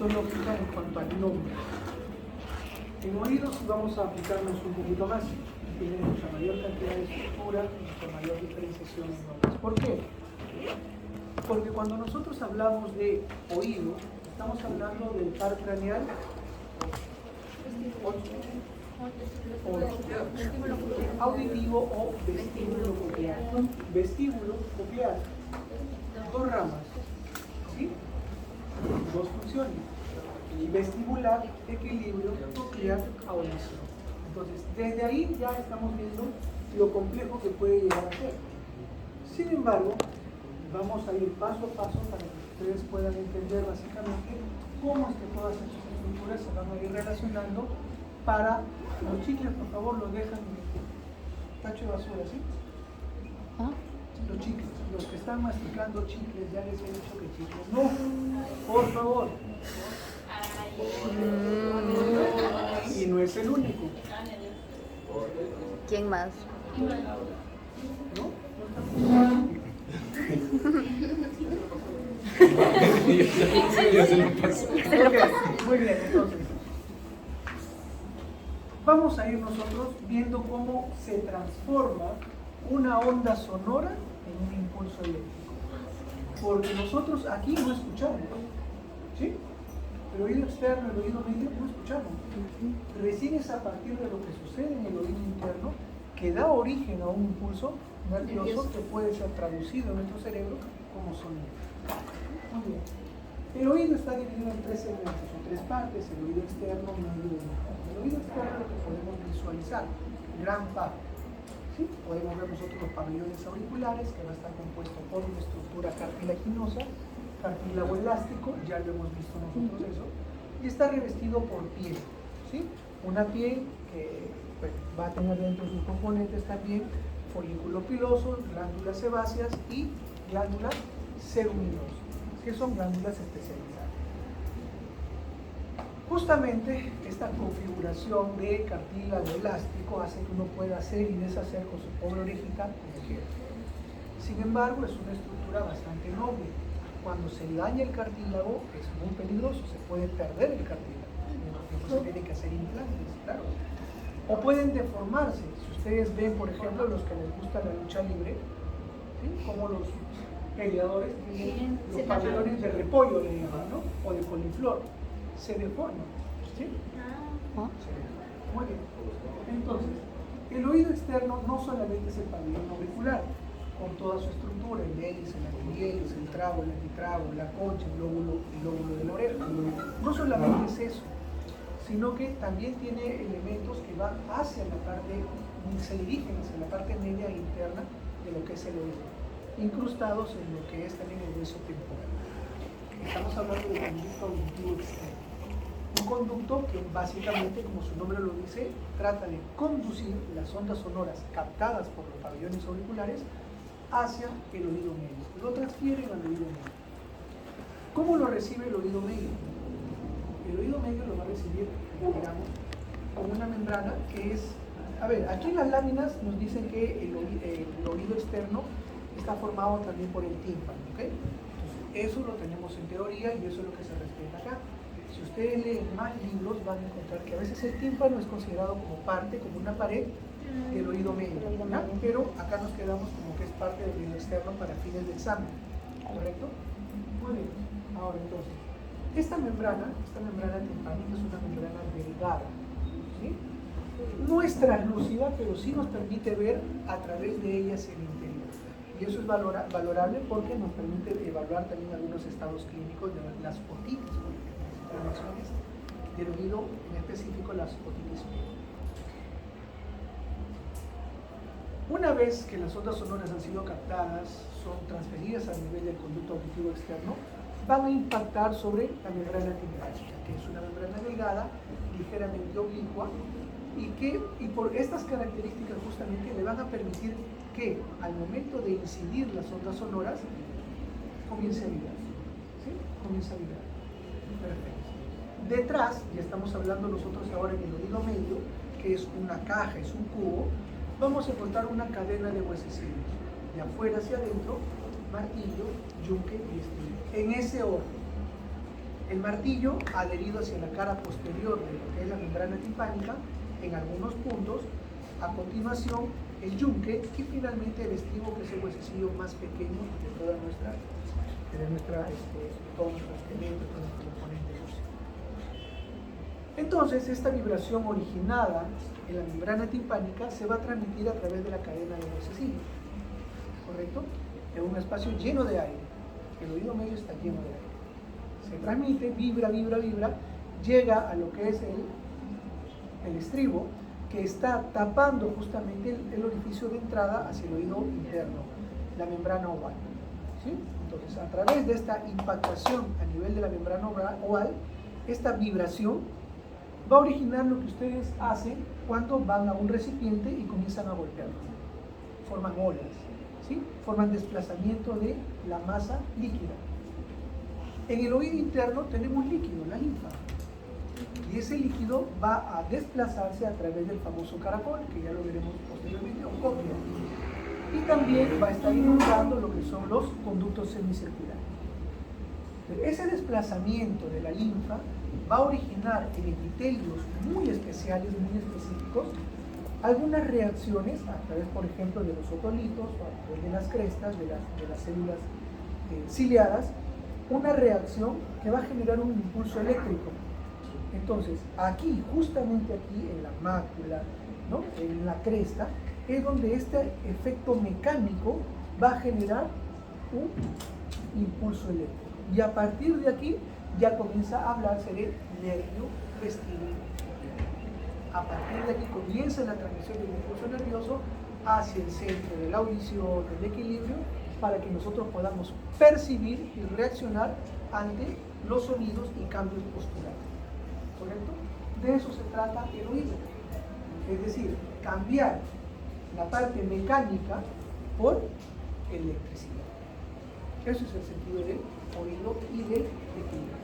histológica en cuanto al nombre. En oídos vamos a aplicarnos un poquito más. Tiene mucha mayor cantidad de estructura y mucha mayor diferenciación en nombres. ¿Por qué? Porque cuando nosotros hablamos de oído, estamos hablando del par craneal auditivo o vestíbulo coclear. Vestíbulo coclear, dos ramas, ¿sí? Dos funciones. Vestibular, equilibrio, coclear, audición. Entonces, desde ahí ya estamos viendo lo complejo que puede llegar a ser. Sin embargo, vamos a ir paso a paso para que ustedes puedan entender básicamente cómo es que todas estas estructuras se van a ir relacionando para los chicles. Por favor, los dejan en el tacho de basura, ¿sí? ¿Ah? Los chicles, los que están masticando chicles, ya les he dicho que chicles no, por favor. Y no es el único. ¿Quién más? ¿No? Ya se lo pasó. Ok, muy bien, entonces vamos a ir nosotros viendo cómo se transforma una onda sonora en un impulso eléctrico. Porque nosotros aquí no escuchamos, ¿sí? El oído externo, el oído medio no escuchamos. Recién es a partir de lo que sucede en el oído interno que da origen a un impulso nervioso que puede ser traducido en nuestro cerebro como sonido. Muy bien. El oído está dividido en tres segmentos o tres partes: el oído externo, medio y interno. El oído externo es lo que podemos visualizar, gran parte. ¿Sí? Podemos ver nosotros los pabellones auriculares, que va a estar compuesto por una estructura cartilaginosa, cartílago elástico, ya lo hemos visto nosotros eso, y está revestido por piel, ¿sí? Una piel que bueno, va a tener dentro de sus componentes también folículo piloso, glándulas sebáceas y glándulas ceruminosas, que son glándulas especializadas. Justamente esta configuración de cartílago elástico hace que uno pueda hacer y deshacer con su pobre orejita como quiera. Sin embargo, es una estructura bastante noble. Cuando se daña el cartílago es muy peligroso, se puede perder el cartílago, entonces se tienen que hacer implantes, claro. O pueden deformarse. Si ustedes ven, por ejemplo, los que les gusta la lucha libre, ¿sí? Como los peleadores tienen los pabellones de repollo, le llaman, ¿no? O de coliflor, se deforman, ¿sí? Se deforman. Muy bien. Entonces, el oído externo no solamente es el pabellón auricular, con toda su estructura, el hélice, el antihélice, el trago, el antitrago, la concha, el lóbulo de la oreja. No solamente es eso, sino que también tiene elementos que van hacia la parte, se dirigen hacia la parte media e interna de lo que es el oído, incrustados en lo que es también el hueso temporal. Estamos hablando de conducto auditivo externo. Un conducto que básicamente, como su nombre lo dice, trata de conducir las ondas sonoras captadas por los pabellones auriculares hacia el oído medio. Lo transfieren al oído medio. ¿Cómo lo recibe el oído medio? El oído medio lo va a recibir, digamos, con una membrana que es... A ver, aquí en las láminas nos dicen que el oído externo está formado también por el tímpano, ¿ok? Entonces, eso lo tenemos en teoría y eso es lo que se respeta acá. Si ustedes leen más libros van a encontrar que a veces el tímpano es considerado como parte, como una pared del oído medio, ¿ya? Pero acá nos quedamos como que es parte del oído externo para fines de examen, ¿correcto? Muy bien. Ahora entonces, esta membrana timpánica es una membrana delgada, ¿sí? No es translúcida, pero sí nos permite ver a través de ella hacia el interior. Y eso es valorable porque nos permite evaluar también algunos estados clínicos de las otitis, por ejemplo, las inflamaciones del oído, en específico las otitis media. Una vez que las ondas sonoras han sido captadas, son transferidas a nivel del conducto auditivo externo, van a impactar sobre la membrana timpánica, que es una membrana delgada, ligeramente oblicua, y por estas características justamente le van a permitir que al momento de incidir las ondas sonoras comience a vibrar, ¿sí? Comience a vibrar. Perfecto. Detrás, ya estamos hablando nosotros ahora en el oído medio, que es una caja, es un cubo, vamos a encontrar una cadena de huesecillos, de afuera hacia adentro, martillo, yunque y espina, en ese orden. el martillo adherido hacia la cara posterior de lo que es la membrana timpánica en algunos puntos, a continuación el yunque y finalmente el estribo, que es el huesecillo más pequeño de toda nuestra todo nuestro esqueleto, todo nuestro componente óseo. Entonces, esta vibración originada en la membrana timpánica se va a transmitir a través de la cadena de huesecillos, ¿correcto? En un espacio lleno de aire. El oído medio está lleno de aire. Se transmite, vibra, llega a lo que es el estribo, que está tapando justamente el orificio de entrada hacia el oído interno, la membrana oval. ¿Sí? Entonces, a través de esta impactación a nivel de la membrana oval, esta vibración va a originar lo que ustedes hacen cuando van a un recipiente y comienzan a golpearlo. Forman olas, ¿sí? Forman desplazamiento de la masa líquida. En el oído interno tenemos líquido, la linfa. Y ese líquido va a desplazarse a través del famoso caracol, que ya lo veremos posteriormente, o cóclea. Y también va a estar inundando lo que son los conductos semicirculares. Ese desplazamiento de la linfa va a originar en epitelios muy especiales, muy específicos, algunas reacciones a través, por ejemplo, de los otolitos o a través de las crestas, de las células ciliadas, una reacción que va a generar un impulso eléctrico. Entonces, aquí, justamente aquí, en la mácula, ¿no?, en la cresta, es donde este efecto mecánico va a generar un impulso eléctrico. Y a partir de aquí, ya comienza a hablarse de nervio vestibular. A partir de aquí comienza la transmisión del impulso nervioso hacia el centro de la audición, del equilibrio, para que nosotros podamos percibir y reaccionar ante los sonidos y cambios posturales. ¿Correcto? De eso se trata el oído. Es decir, cambiar la parte mecánica por electricidad. Eso es el sentido del oído y del equilibrio.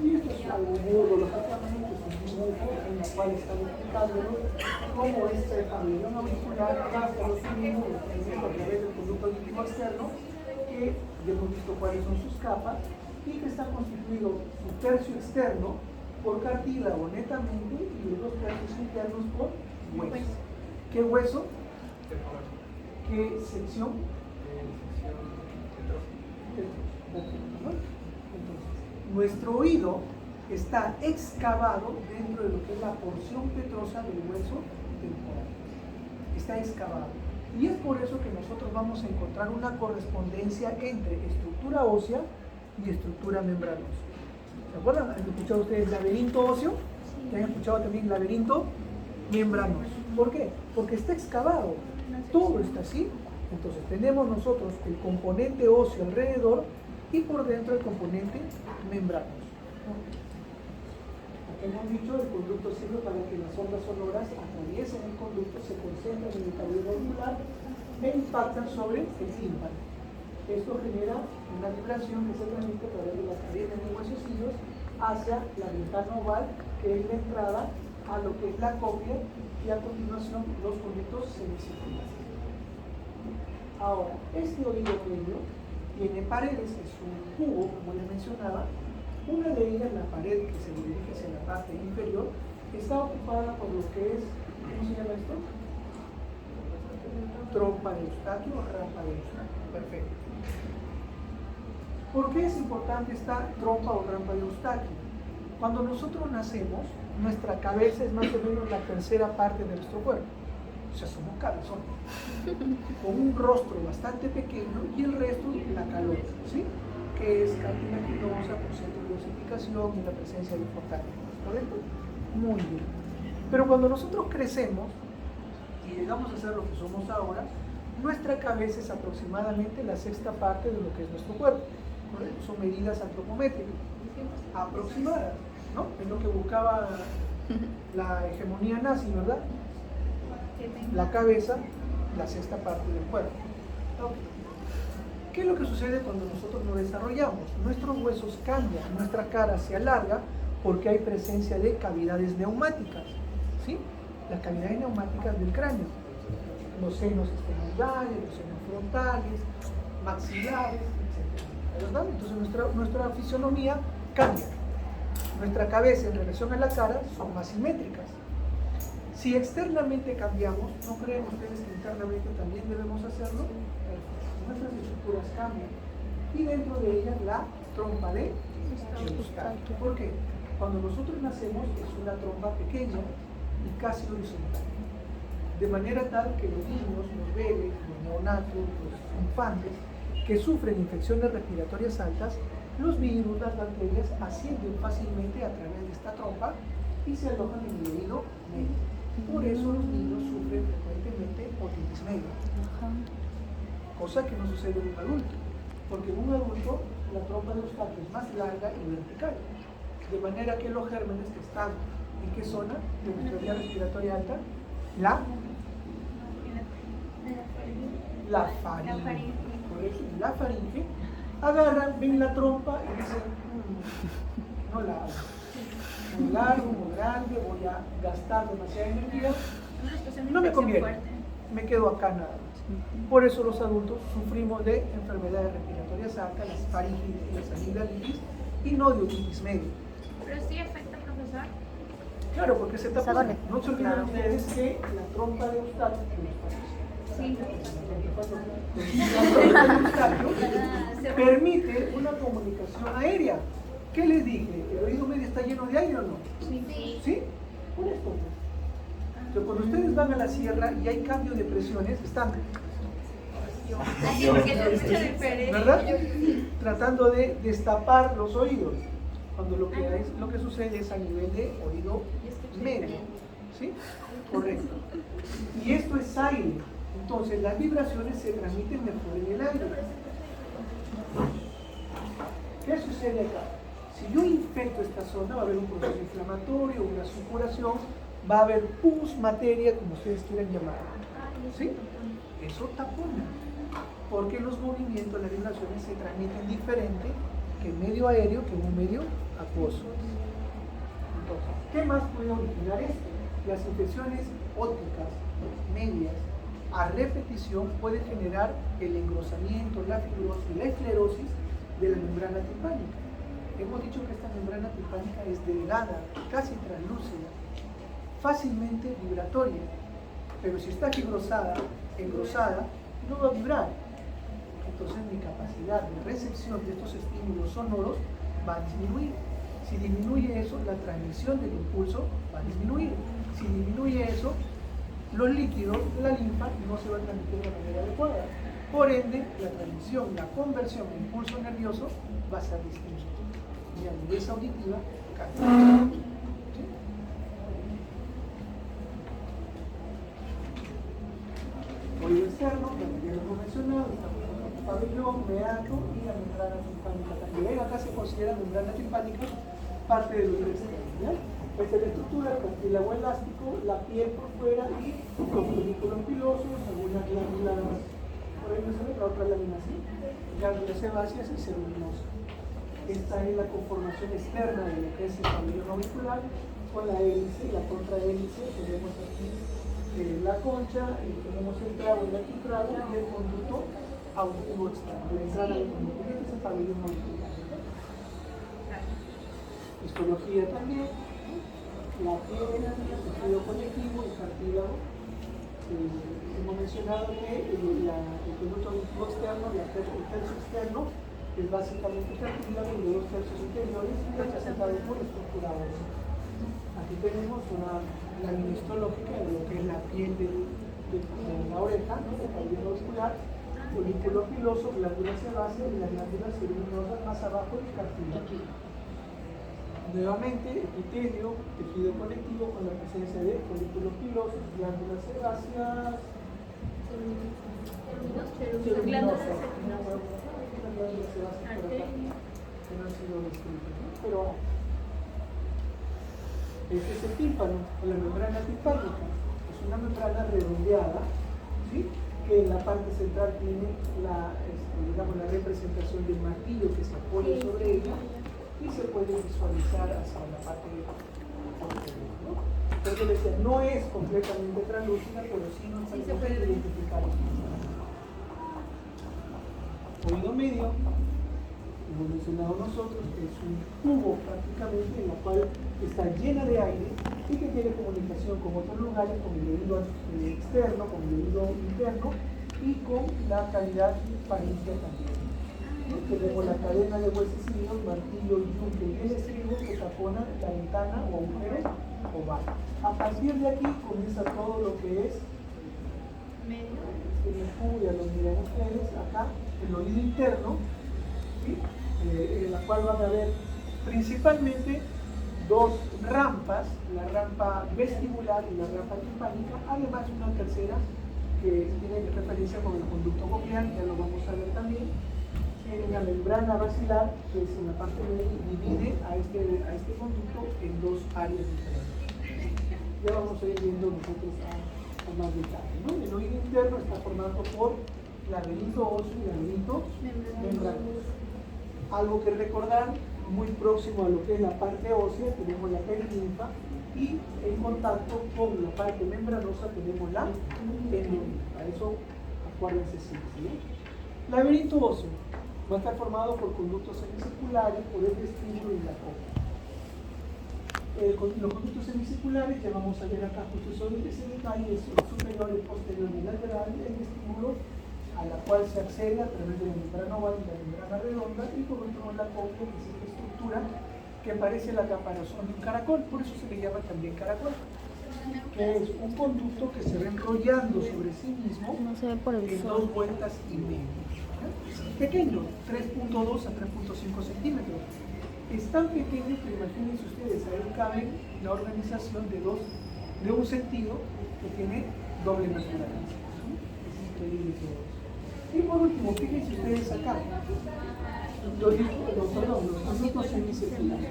Y esto es algo muy lógicamente, es un dibujo en el cual estamos explicándonos cómo este pabellón auricular capta los sonidos a través del conducto auditivo externo, que ya hemos visto cuáles son sus capas, y que está constituido su tercio externo por cartílago netamente y los dos tercios internos por hueso. ¿Qué hueso? ¿Qué sección? Entonces, nuestro oído está excavado dentro de lo que es la porción petrosa del hueso temporal. Está excavado. Y es por eso que nosotros vamos a encontrar una correspondencia entre estructura ósea y estructura membranosa. ¿Se acuerdan? ¿Han escuchado ustedes laberinto óseo? ¿Y han escuchado también laberinto membranoso? ¿Por qué? Porque está excavado. Todo está así. Entonces tenemos nosotros el componente óseo alrededor y por dentro el componente membranoso. Aquí hemos dicho, el conducto sirve para que las ondas sonoras atraviesen el conducto, se concentran en el cabello auricular e impactan sobre el tímpano. Esto genera una vibración que se transmite a través de las cadenas de huesecillos hacia la ventana oval, que es la entrada a lo que es la cóclea, y a continuación los conductos semicirculares. Ahora, este oído medio tiene paredes, es un cubo, como les mencionaba. Una de ellas, la pared que se dirige hacia la parte inferior, está ocupada por lo que es, ¿cómo se llama esto? Trompa de Eustaquio o rampa de Eustaquio. Perfecto. ¿Por qué es importante esta trompa o rampa de Eustaquio? Cuando nosotros nacemos, nuestra cabeza es más o menos la tercera parte de nuestro cuerpo. O sea, somos cabezones, con un rostro bastante pequeño y el resto la calota, ¿sí?, que es cartilaginosa por centro de osificación y la presencia de fotánicos, ¿correcto? Muy bien. Pero cuando nosotros crecemos y llegamos a ser lo que somos ahora, nuestra cabeza es aproximadamente la sexta parte de lo que es nuestro cuerpo, ¿correcto? Son medidas antropométricas, aproximadas, ¿no? Es lo que buscaba la hegemonía nazi, ¿verdad? La cabeza, la sexta parte del cuerpo. Okay. ¿Qué es lo que sucede cuando nosotros nos desarrollamos? Nuestros huesos cambian, nuestra cara se alarga porque hay presencia de cavidades neumáticas, ¿sí? Las cavidades neumáticas del cráneo, los senos estomacales, los senos frontales, maxilares, etc. ¿verdad? Entonces nuestra fisionomía cambia. Nuestra cabeza en relación a la cara son más simétricas. Si externamente cambiamos, ¿no creen ustedes que internamente también debemos hacerlo? Nuestras estructuras cambian. Y dentro de ellas la trompa de Eustaquio. ¿Por qué? Cuando nosotros nacemos es una trompa pequeña y casi horizontal. De manera tal que los niños, los bebés, los neonatos, los infantes que sufren infecciones respiratorias altas, los virus, las bacterias ascienden fácilmente a través de esta trompa y se alojan en el oído medio. Por eso los niños sufren frecuentemente otitis media, cosa que no sucede en un adulto, porque en un adulto la trompa de Eustaquio es más larga y vertical, de manera que los gérmenes que están en qué zona de nuestra vía respiratoria alta, la faringe, por eso la faringe, agarran, ven la trompa y dicen, no la hago, muy largo, muy grande, voy a gastar demasiada energía, no me conviene, me quedo acá nada más. Por eso los adultos sufrimos de enfermedades respiratorias altas, las faringitis, las amigdalitis y no de otitis media. ¿Pero sí afecta, profesor? Claro, porque se tapa. No se olviden ustedes que la trompa de Eustaquio, Sí. la trompa de Eustaquio permite una comunicación aérea. ¿Qué les dije? ¿El oído medio está lleno de aire o no? Sí. ¿Sí? Por esto. Entonces, cuando ustedes van a la sierra y hay cambio de presiones, están, Así porque se escucha diferente. ¿verdad? Tratando de destapar los oídos, cuando lo que sucede es a nivel de oído medio. ¿Sí? Correcto. Y esto es aire. Entonces las vibraciones se transmiten mejor en el aire. ¿Qué sucede acá? Si yo infecto esta zona, va a haber un proceso inflamatorio, una supuración, va a haber pus, materia, como ustedes quieran llamarlo. ¿Sí? Eso tapona. Porque los movimientos, las vibraciones se transmiten diferente que en medio aéreo, que en un medio acuoso. Entonces, ¿qué más puede originar esto? Las infecciones ópticas medias a repetición pueden generar el engrosamiento, la fibrosis y la esclerosis de la membrana timpánica. Hemos dicho que esta membrana timpánica es delgada, casi translúcida, fácilmente vibratoria, pero si está engrosada, no va a vibrar. Entonces mi capacidad de recepción de estos estímulos sonoros va a disminuir. Si disminuye eso, la transmisión del impulso va a disminuir. Si disminuye eso, los líquidos, la linfa, no se va a transmitir de manera adecuada. Por ende, la transmisión, la conversión de impulso nervioso va a ser distinta. Y a nivel auditiva, cambia. ¿Sí? Oído externo, como ya lo hemos mencionado, estamos con el pabellón, meato y la membrana timpánica también. Acá se considera membrana timpánica parte del oído externo. ¿Ya? Esta es la estructura, el cartílago elástico, la piel por fuera y los folículos pilosos, algunas glándulas, por ahí no se ve, la otra lámina así, glándulas sebáceas y cerulosa. Esta es la conformación externa de lo que es el pabellón auricular, con la hélice y la contrahélice. Tenemos aquí la concha, y tenemos el trago y el antitrago y el conducto auditivo externo, la entrada del conducto. Este es el pabellón auricular. Histología también. La piel, el tejido conectivo, el cartílago. Hemos mencionado que el conducto auditivo externo, el tercio externo, es básicamente cartílago y los dos tercios interiores representados por estructura ósea. Aquí tenemos una lámina histológica de lo que es la piel de la oreja, ¿no? El pabellón auricular, folículo piloso, glándula sebácea y las glándulas ceruminosas más abajo del cartílago. Nuevamente, epitelio, tejido conectivo con la presencia de folículos pilosos, glándulas sebáceas, ceruminosas, glándulas sebáceas por acá, que no han sido descritas, ¿no? Pero este es el tímpano, la membrana timpánica. Es una membrana redondeada, ¿sí? Que en la parte central tiene la representación del martillo que se apoya sobre ella y se puede visualizar hacia la parte posterior, ¿no? Entonces decía, no es completamente translúcida, pero sí nos puede identificar. Oído medio, hemos mencionado nosotros, que es un tubo prácticamente en la cual está llena de aire y que tiene comunicación con otros lugares, con el oído externo, con el oído interno y con la cavidad faríngea también. Tenemos la cadena de huesecillos, martillo y yunque y el estribo que taponan la ventana o agujero oval. A partir de aquí comienza todo lo que es el cubo, ya lo miran ustedes, acá, el oído interno, ¿sí? En la cual van a ver principalmente dos rampas, la rampa vestibular y la rampa timpánica, además de una tercera que tiene referencia con el conducto coclear, ya lo vamos a ver también. Tiene la membrana basilar, que es en la parte media, divide a este conducto en dos áreas diferentes. Ya vamos a ir viendo nosotros a más detalle, ¿no? El oído interno está formado por laberinto óseo y laberinto membranoso. Algo que recordar, muy próximo a lo que es la parte ósea, tenemos la perilinfa y en contacto con la parte membranosa tenemos la endovena. A eso acuérdense siempre, ¿no? Laberinto óseo va a estar formado por conductos semicirculares, por el vestíbulo y la cópula. Los conductos semicirculares, ya vamos a ver acá justo sobre ese detalle, es el superior, el posterior y el lateral, el vestíbulo, a la cual se accede a través de la membrana oval y la membrana redonda, y por último la cópula, que es esta estructura que parece la caparazón de un caracol, por eso se le llama también caracol, que es un conducto que se va enrollando sobre sí mismo en 2 vueltas y media. Pequeño, 3.2 a 3.5 centímetros. Es tan pequeño que imagínense ustedes, ahí cabe la organización de un sentido que tiene doble naturaleza. Es increíble todo eso. Y por último, fíjense ustedes acá, los conductos semicirculares.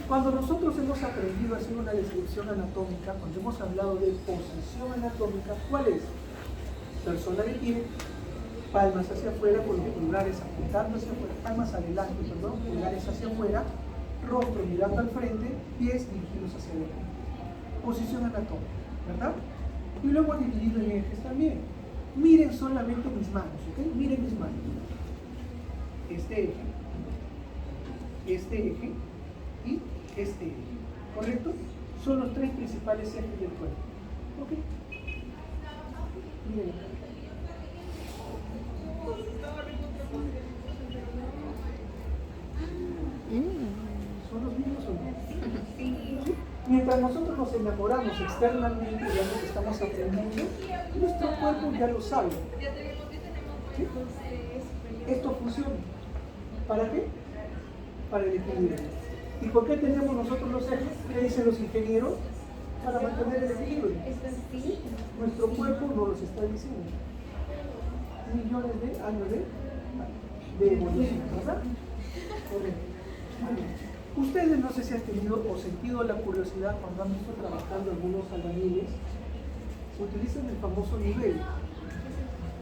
Cuando nosotros hemos aprendido a hacer una descripción anatómica, cuando hemos hablado de posición anatómica, ¿cuál es? Persona de pie, palmas hacia afuera, con los pulgares apuntando hacia afuera, palmas adelante, perdón, pulgares hacia afuera, rostro mirando al frente, pies dirigidos hacia adelante. Posición anatómica, ¿verdad? Y lo hemos dividido en ejes también. Miren solamente mis manos, ¿ok? Miren mis manos. Este eje y este eje, ¿correcto? Son los 3 principales ejes del cuerpo, ¿ok? Miren acá. ¿Son los mismos o no? Mientras nosotros nos enamoramos externamente de algo que estamos aprendiendo, nuestro cuerpo ya lo sabe. ¿Sí? Esto funciona. ¿Para qué? Para el equilibrio. ¿Y por qué tenemos nosotros los ejes? ¿Qué dicen los ingenieros? Para mantener el equilibrio. Nuestro cuerpo nos los está diciendo. Millones de años de evolución, ¿verdad? Correcto. Ustedes no sé si han tenido o sentido la curiosidad cuando han visto trabajando algunos albañiles, utilizan el famoso nivel.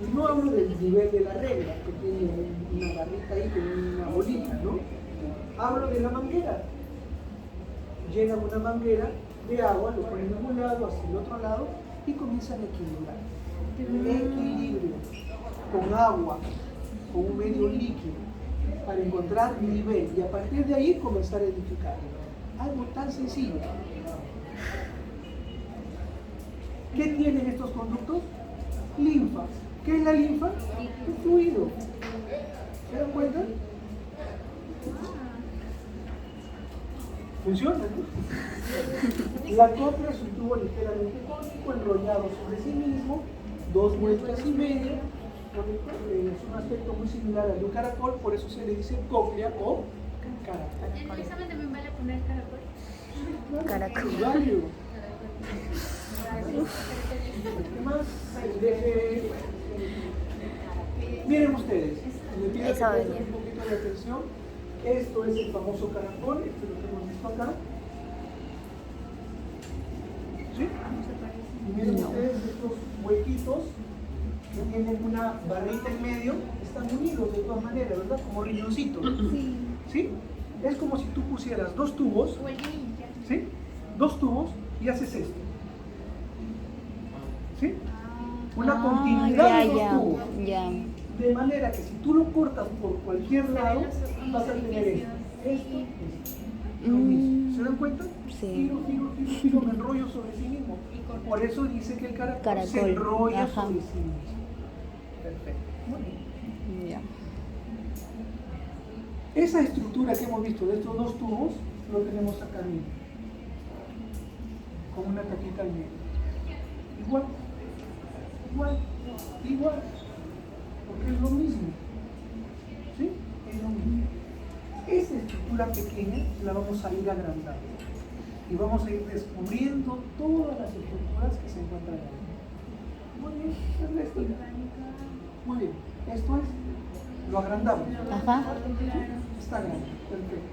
Y no hablo del nivel de la regla, que tiene una barrita ahí, que tiene una bolita, ¿no? Hablo de la manguera. Llenan una manguera de agua, lo ponen de un lado hacia el otro lado y comienzan a equilibrar. Equilibrio con agua, con un medio líquido, para encontrar nivel y a partir de ahí comenzar a edificar. Algo tan sencillo. ¿Qué tienen estos conductos? Linfa. ¿Qué es la linfa? Un fluido. ¿Se dan cuenta? Funciona, ¿no? La cópula es un tubo ligeramente cónico enrollado sobre sí mismo, 2 vueltas y media. Es un aspecto muy similar al de un caracol, por eso se le dice cóclea o caracol. ¿En el examen también vale poner caracol? Caracol. Válido. ¿Qué más? Miren ustedes, les pido que presten un poquito de atención. Esto es el famoso caracol, esto es lo que hemos visto acá. ¿Sí? Y miren ustedes estos huequitos que tienen una barrita en medio, están unidos de todas maneras, ¿verdad? Como riñoncitos. Sí. ¿Sí? Es como si tú pusieras 2 tubos, ¿sí? 2 tubos y haces esto. ¿Sí? Una continuidad de 2 tubos. De manera que si tú lo cortas por cualquier lado, vas a tener esto. Esto es lo mismo. ¿Se dan cuenta? Sí. Giro, me enrollo sobre sí mismo. Por eso dice que el caracol se enrolla sobre sí mismo. Perfecto. Muy bien. Ya. Esa estructura que hemos visto de estos dos tubos, lo tenemos acá arriba. Con una taquita al medio. Igual. Porque es lo mismo. ¿Sí? Es lo mismo. Esa estructura pequeña la vamos a ir agrandando. Y vamos a ir descubriendo todas las estructuras que se encuentran ahí. Muy bien, el resto. Muy bien. Esto es, lo agrandamos. Ajá. Está grande, perfecto.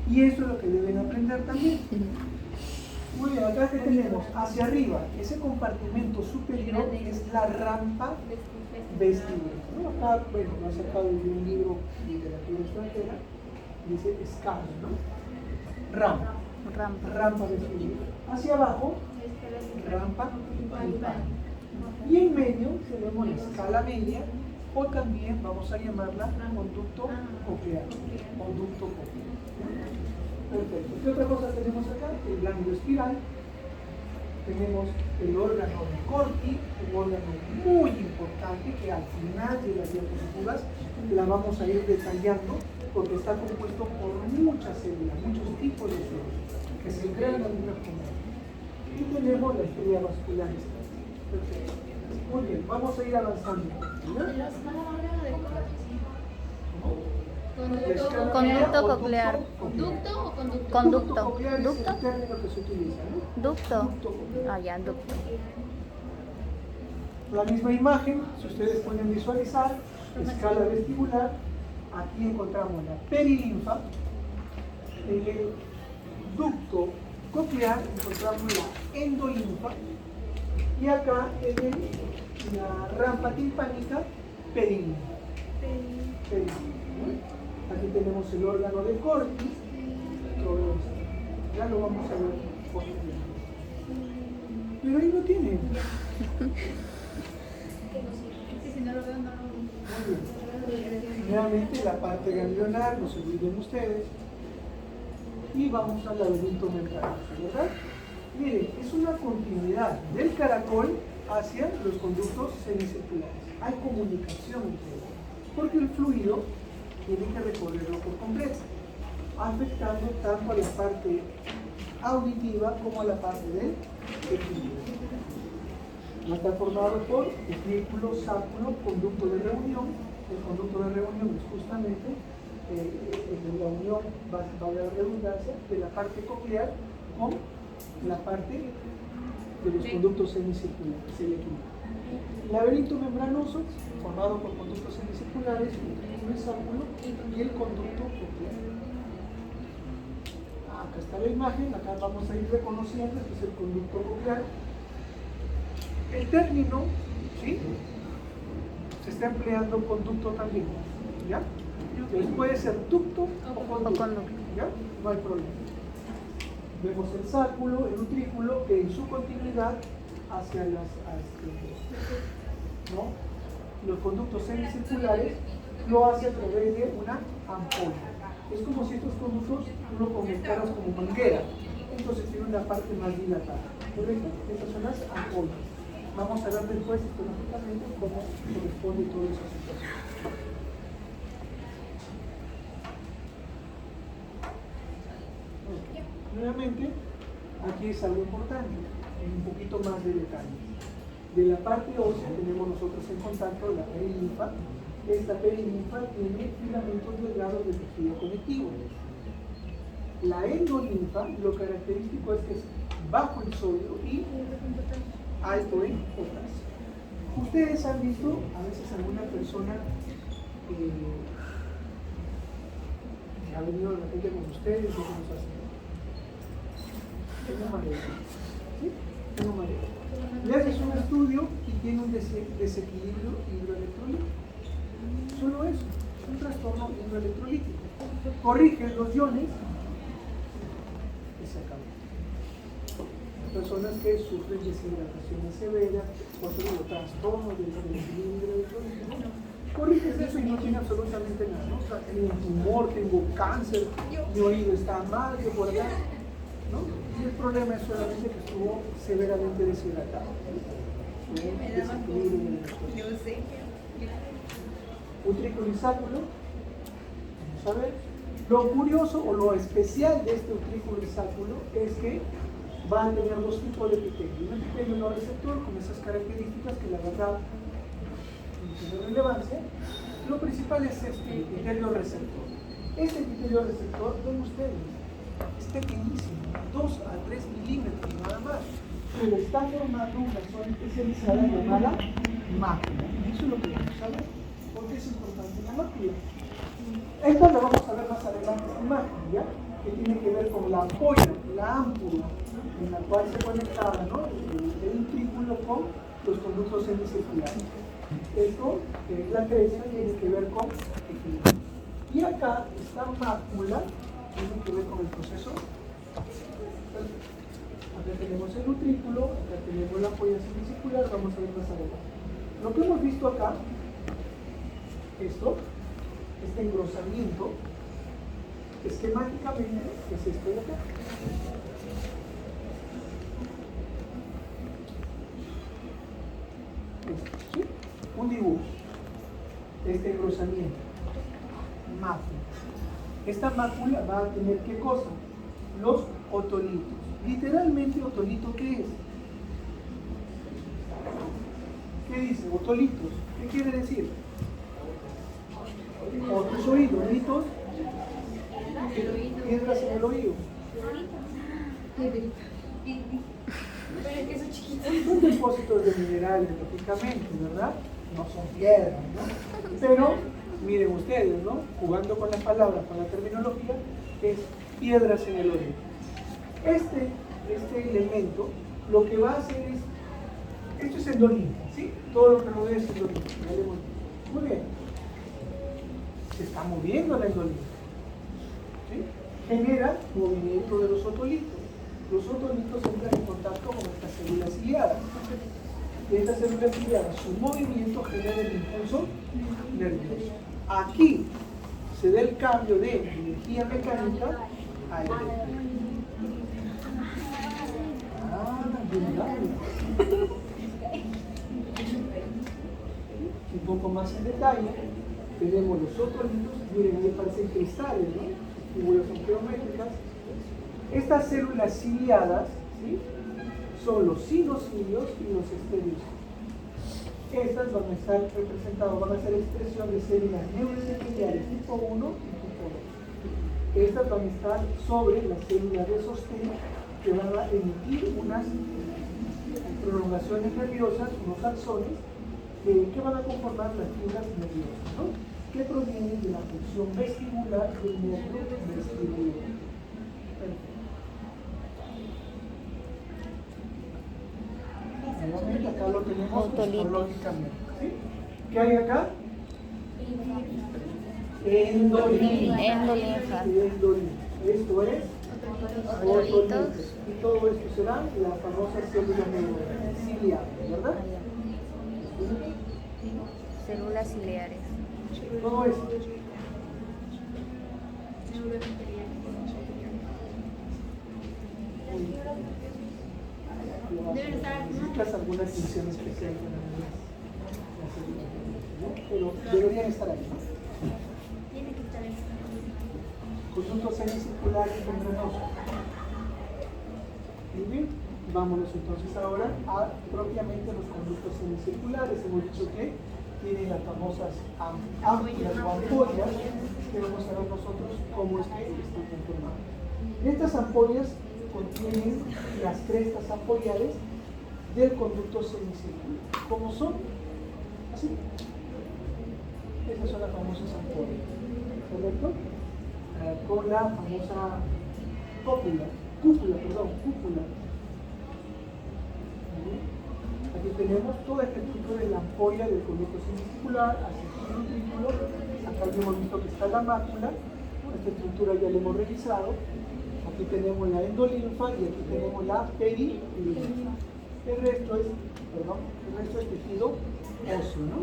Y eso es lo que deben aprender también. Muy bien, acá que tenemos hacia arriba, ese compartimento superior es la rampa vestibular. ¿No? Acá, bueno, lo ha sacado de un libro de literatura extranjera, dice escala, ¿no? Rampa vestibular. Hacia abajo, rampa timpánica. Y en medio tenemos la escala media, o también vamos a llamarla conducto coclear. Conducto coclear. Perfecto. ¿Qué otra cosa tenemos acá? El ganglio espiral. Tenemos el órgano de Corti, un órgano muy importante que al final de las diapositivas la vamos a ir detallando porque está compuesto por muchas células, muchos tipos de células que se crean en algunas comunidades. Y tenemos la estrella vascular. Perfecto. Muy bien, vamos a ir avanzando. Conducto coclear. ¿Ducto o conducto? Conducto. Coclear es ¿Ducto? el término que se utiliza, ¿no? Ducto. coclear. Ah, ya, ducto. La misma imagen, si ustedes pueden visualizar, escala vestibular, aquí encontramos la perilinfa, en el ducto coclear encontramos la endolinfa y acá en la rampa timpánica perilinfa. Aquí tenemos el órgano de Corti, todo esto. Ya lo vamos a ver posteriormente. Pero ahí no tiene. Muy bien. Nuevamente la parte ganglionar, no se olviden ustedes. Y vamos al laberinto membranoso, ¿verdad? Miren, es una continuidad del caracol hacia los conductos semicirculares. Hay comunicación entre ellos, porque el fluido tiene que recorrerlo por completo, afectando tanto a la parte auditiva como a la parte del equilibrio. Está formado por ventrículo, sáculo, conducto de reunión. El conducto de reunión es justamente la unión, valga la redundancia, de la parte coclear con la parte de los conductos semicirculares, es el equilibrio. Laberinto membranoso, formado por conductos semicirculares, ventrículo y sáculo, y el conducto coclear. Acá está la imagen, acá vamos a ir reconociendo que es el conducto coclear. El término, ¿sí? Se está empleando conducto también, ¿ya? Entonces puede ser ducto o conducto, ¿ya? No hay problema. Vemos el sáculo, el utrículo, que en su continuidad hacia los conductos semicirculares lo hace a través de una ampolla. Es como si estos conductos tú lo conectaras como manguera, entonces tiene una parte más dilatada, ¿correcto? Estas son las ampollas. Vamos a ver después histológicamente cómo corresponde toda esa situación. Nuevamente, aquí es algo importante, un poquito más de detalle. De la parte ósea tenemos nosotros en contacto la perilinfa. Esta perilinfa tiene filamentos delgados de tejido conectivo. La endolinfa, lo característico es que es bajo en sodio y alto en potasio. Ustedes han visto a veces alguna persona que ha venido de repente con ustedes y que nos hace. Tengo mareo. ¿Sí? Tengo mareo. Le haces un estudio y tiene un desequilibrio hidroelectrolítico. Solo eso, es un trastorno hidroelectrolítico. Corriges los iones y se acabó. Personas que sufren deshidratación severa, por ejemplo, trastornos del equilibrio hidroelectrolítico, corriges eso y no tiene absolutamente nada, ¿no? O sea, tengo un tumor, tengo cáncer, mi oído está mal, yo por acá, ¿no? Y el problema es solamente que estuvo severamente deshidratado. Me daba como, yo sé. Utriculisáculo, vamos a ver. Lo curioso o lo especial de este utriculisáculo es que va a tener dos tipos de epitelio. Un epitelio no receptor con esas características que la verdad no tiene relevancia. Lo principal es este epitelio receptor. Este epitelio receptor, ven ustedes, es pequeñísimo, 2 a 3 milímetros nada más. Pero está formando una zona especializada llamada mácula. Eso es lo que vamos a ver. ¿Por qué es importante la mácula? Esta la vamos a ver más adelante, mácula, que tiene que ver con la ampolla, la ámpula, en la cual se conectaba, ¿no?, el utrículo con los conductos semicirculares. Esto, que es la cresta, tiene que ver con equilibrio. Y acá, esta mácula tiene que ver con el proceso. Acá tenemos el utrículo, acá tenemos la ampolla semicircular, vamos a ver más adelante. Lo que hemos visto acá, este engrosamiento, esquemáticamente, es esto de acá. ¿Sí? Un dibujo, este engrosamiento, mácula. Esta mácula va a tener ¿qué cosa? Los otolitos. Literalmente, otolito, ¿qué es? ¿Qué dice? Otolitos. ¿Qué quiere decir? Otros oídos, litos, piedras en el oído. Pero es que son chiquitos. Son depósitos de minerales, lógicamente, ¿verdad? No son piedras, ¿no? Pero, miren ustedes, ¿no? Jugando con las palabras, con la terminología, es piedras en el oído. Este elemento, lo que va a hacer es, esto es endolina, ¿sí? Todo lo que rodea es endolina. Muy bien. Se está moviendo la endolina, ¿sí? Genera movimiento de los otolitos. Los otolitos entran en contacto con estas células ciliadas. Y estas células ciliadas, su movimiento genera el impulso nervioso. Aquí se da el cambio de energía mecánica a eléctrica. Un poco más en detalle, tenemos los otolitos, miren, ahí parecen cristales, ¿no? Figuras son geométricas. Estas células ciliadas, ¿sí?, son los sinocilios y los estelios. Estas van a estar representadas, van a ser expresión de células neuroepiteliales tipo 1 y tipo 2. Estas van a estar sobre las células de sostén que van a emitir unas prolongaciones nerviosas, unos axones, que van a conformar las fibras nerviosas, ¿no?, que provienen de la función vestibular del nervio vestibular. Nuevamente acá lo tenemos histológicamente, ¿sí? ¿Qué hay acá? Endolinfa. Endolinfa. Esto es otolitos. Y todo esto será la famosa célula ciliar, ¿verdad? Células ciliares. Todo esto. Deben estar. Necesitas alguna atención especial para las células, ¿no? Pero deberían estar ahí, ¿no? Tiene que estar ahí. Conjunto semicircular y membranoso. Muy bien, vámonos entonces ahora a propiamente los conductos semicirculares. Hemos dicho que tienen las famosas amplias o ampollas, que vamos a ver nosotros cómo es que están conformadas. Estas ampollas contienen las crestas ampollares del conducto semicircular. ¿Cómo son? Así. Esas son las famosas ampollas, ¿correcto? Con la famosa cúpula. Aquí tenemos toda esta estructura de la ampolla del conducto semicircular, hacia el utrículo. Acá ya hemos visto que está la mácula. Esta estructura ya la hemos revisado. Aquí tenemos la endolinfa y aquí tenemos la perilinfa. El resto es tejido óseo, ¿no?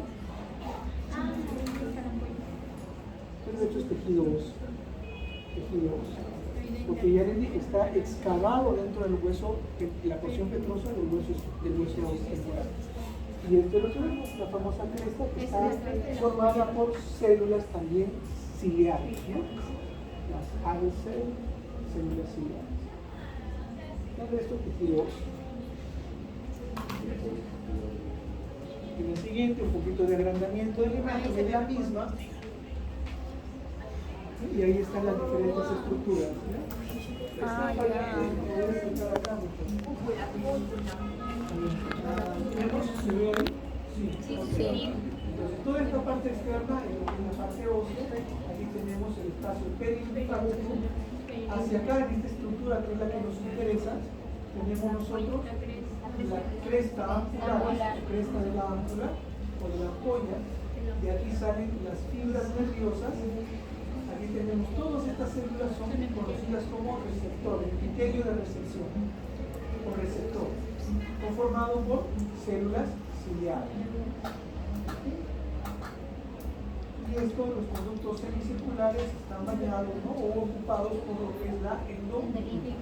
Pero de hecho es tejido óseo. Tejido óseo. Porque ya les dije, está excavado dentro del hueso, la porción petrosa del hueso temporal. Y esto es lo que vemos, la famosa cresta que está formada por células también ciliares, ¿no? Las ADC, células ciliares. Todo esto tejido óseo. En el siguiente, un poquito de agrandamiento de la imagen, es la misma. Y ahí están las diferentes estructuras, ¿no? Ah, ya. ¿Vemos? ¿Se ve ahí? Sí. Sí. Entonces, toda esta parte externa, en la parte ósea, aquí tenemos el espacio perilinfático. Hacia acá, en esta estructura que es la que nos interesa, tenemos nosotros la cresta angular, cresta de la ámpula o de la ampolla. De aquí salen las fibras nerviosas. Aquí tenemos todas estas células, son conocidas como receptores, epitelio de recepción o receptor, conformado por células ciliares. Y esto, los conductos semicirculares están bañados, ¿no? O ocupados por lo que es la endometrina.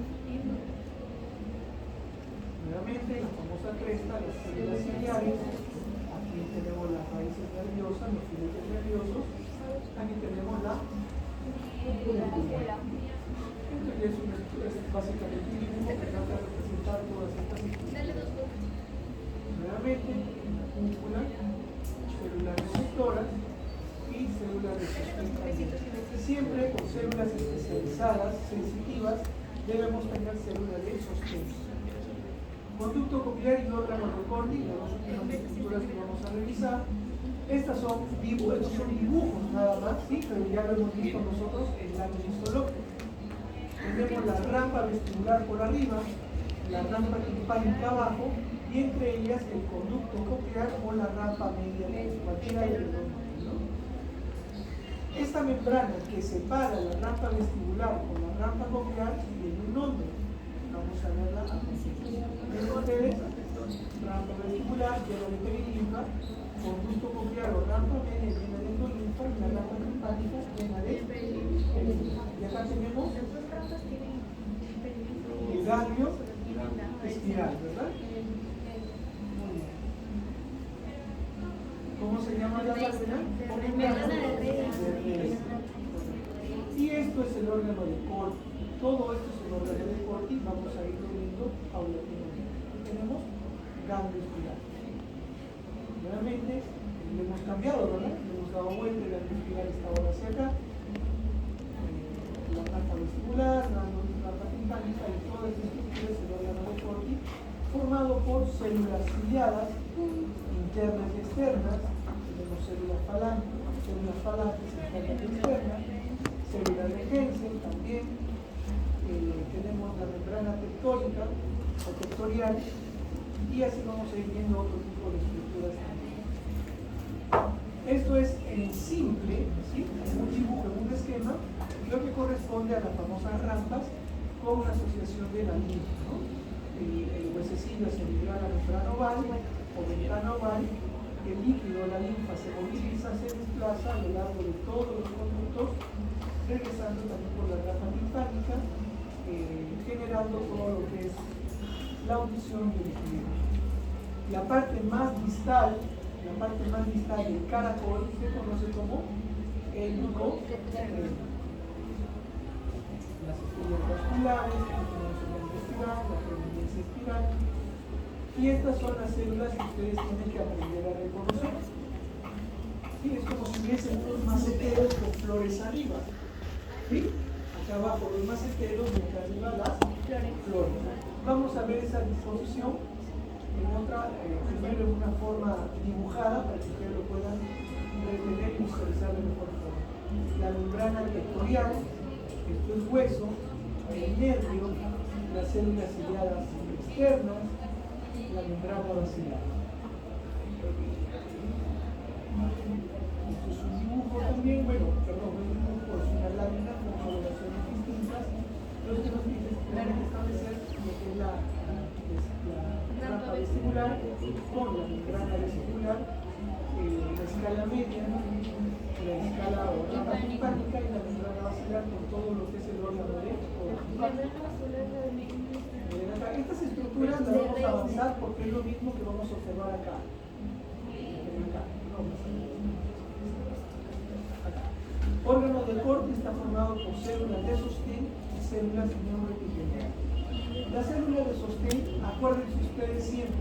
Nuevamente, la famosa cresta, las células ciliares. Aquí tenemos las raíces nerviosas, los filetes nerviosos. Aquí tenemos la cúpula. Entonces, es básicamente un dibujo que trata de representar todas estas estructuras. Nuevamente, la cúpula, células receptoras y células de sostén. Siempre con células especializadas, sensitivas, debemos tener células de sostén. Conducto coclear y órgano Recording, las dos últimas estructuras que vamos a revisar. Estos son dibujos nada más, ¿sí? Pero ya lo hemos visto nosotros en la histológica. Tenemos la rampa vestibular por arriba, la rampa timpánica abajo, y entre ellas el conducto coclear o la rampa media, cualquiera de los dos, ¿no? Esta membrana que separa la rampa vestibular con la rampa coclear tiene un nombre. Vamos a verla a continuación. ¿Ven ustedes? Rampa vestibular llena de perilinfa, conducto coclear o rampa media llena de endolinfa y la rampa timpánica llena de perilinfa. Y acá tenemos el ganglio espiral, ¿verdad? Muy bien. ¿Cómo se llama la membrana? Membrana de Reyes. Y esto es el órgano de Corti. Todo esto es el órgano de Corti. Vamos a irlo viendo paulatinamente. Aquí tenemos ganglio espiral. Nuevamente, lo hemos cambiado, ¿verdad? Le hemos dado vuelta, el ganglio espiral está ahora hacia acá. La rampa vestibular, la rampa timpánica y todas estas estructuras del órgano de Corti, formado por células ciliadas, internas y externas. Tenemos células falanges internas y externas, células de Hensen también. Tenemos la membrana tectónica o tectorial, y así vamos a ir viendo otro tipo de estructuras también. Esto es en simple, ¿sí? En un dibujo, en un esquema, lo que corresponde a las famosas rampas con una asociación de la linfa, ¿no? El huesecillo se libera a la membrana oval o membrana oval, el líquido, la linfa se moviliza, se desplaza a lo largo de todos los conductos, regresando también por la rampa timpánica, generando todo lo que es la audición y el equilibrio. La parte más distal del caracol se conoce como el nudo. Las estrellas vasculares, la espiral, la prominencia espiral. Y estas son las células que ustedes tienen que aprender a reconocer. ¿Sí? Es como si hubiesen unos maceteros con flores arriba. ¿Sí? Acá abajo los maceteros y acá arriba las flores. Vamos a ver esa disposición en otra, primero en una forma dibujada para que ustedes lo puedan retener y visualizar de mejor forma. La membrana tectorial, esto es hueso, el nervio, las células ciliadas externas, la membrana basilar. Esto es un dibujo también, es una lámina con coloraciones distintas, los que nos permiten establecer lo que es la rampa vestibular con la membrana vesicular, la escala media, Disculpa. Miren acá, estas estructuras las vamos a avanzar porque es lo mismo que vamos a observar acá. Miren acá, acá. Órgano de corte está formado por células de sostén y células neuroepiteliales. Las células de sostén, acuérdense ustedes siempre,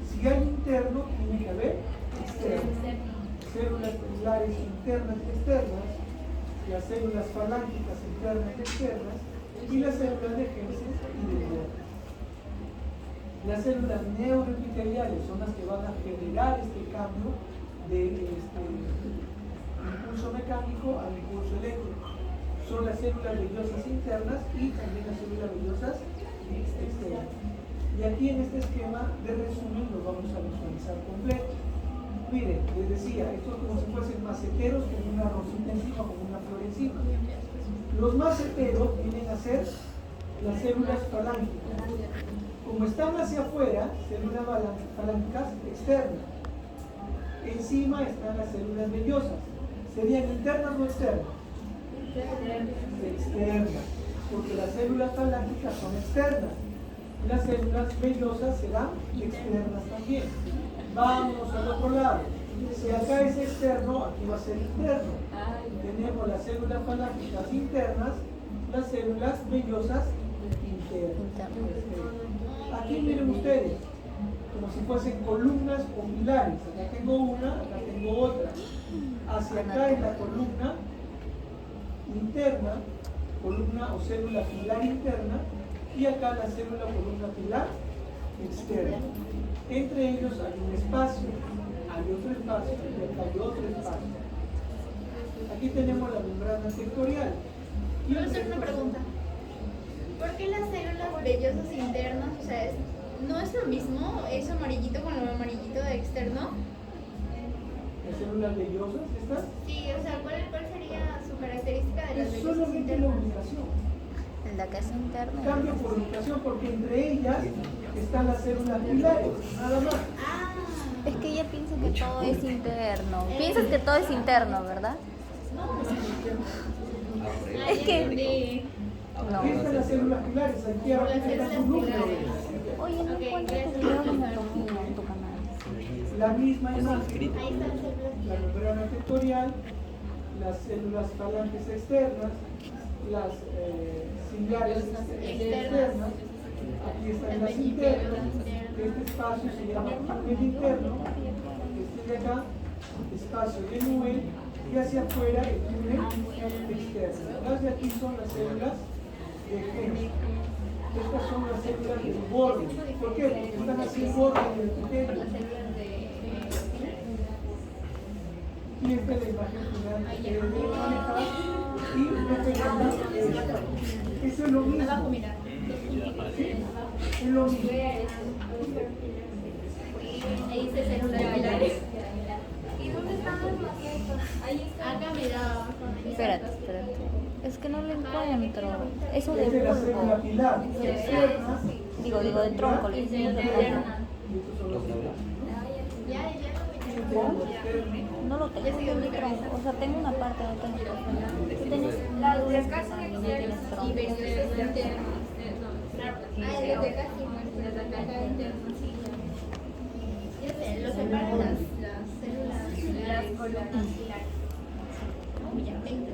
si hay interno, tiene que haber externo. Células celulares internas y externas, las células falángicas internas y externas, y las células de Hensen y de Werner. Las células neuroepiteliales son las que van a generar este cambio de impulso mecánico al impulso eléctrico. Son las células vellosas internas y también las células vellosas externas. Y aquí en este esquema de resumen lo vamos a visualizar completo. Miren, les decía, esto es como si fuesen maceteros con una rosita encima, con una flor encima. Los maceteros vienen a ser las células falángicas. Como están hacia afuera, células falángicas externas. Encima están las células vellosas. ¿Serían internas o externas? Externas, porque las células falángicas son externas. Las células vellosas serán externas también. Vámonos al otro lado. Si acá es externo, aquí va a ser interno. Tenemos las células falángicas internas, las células vellosas internas. Aquí miren ustedes, como si fuesen columnas o pilares. Acá tengo una, acá tengo otra. Hacia acá es la columna interna, columna o célula pilar interna, y acá la célula columna pilar externa. Entre ellos hay un espacio, hay otro espacio y acá hay otro espacio. Aquí tenemos la membrana sectorial. Quiero hacer una pregunta. ¿Por qué las células vellosas internas, o sea, no es lo mismo eso amarillito con lo amarillito de externo? ¿Las células vellosas estas? Sí, o sea, ¿cuál sería su característica de las Es vellosas solamente la internas? ubicación. La que es interna. Cambio por ubicación porque entre ellas están las células pilares, nada más. Ah, Es que ella piensa que todo es interno. Piensas que todo es interno, ¿verdad? Es que... No. Aquí están las células pilares, aquí abajo está su núcleo. Oye, no encuentro tu video de anatomía en tu canal. La misma imagen, ahí están las células la pilares. membrana sectorial, las células falanges externas, las ciliares externas, aquí están las internas, este espacio se llama túnel interno, este de acá, espacio de Newell, y hacia afuera el túnel externo. Las de aquí son las células de Hensen. Estas son las células del borde. ¿Por qué? Porque están así el borde del epitelio. Y esta es la imagen final que debe manejar y referirla a esta. Eso es lo mismo. Abajo, mira. Es lo mismo. Ahí dice células pilares. ¿Y dónde están los macetos? Ahí está. Acá, mira, abajo. Espérate. Es que no lo encuentro. Eso de Esta es la célula bulbo. pilar. Externa. Digo, de tronco. Le digo de tronco. Y estos son los pilares. Ya Este es lo externo. No lo tengo yo de tronco. O sea, tengo una parte, no tengo otra. Tú tienes... Las casas No tienes y tronco. vellosas internas. Ah, desde acá sí muestra, desde acá internas. Ya sé, lo separan las células, las columnas pilares. Ya tengo.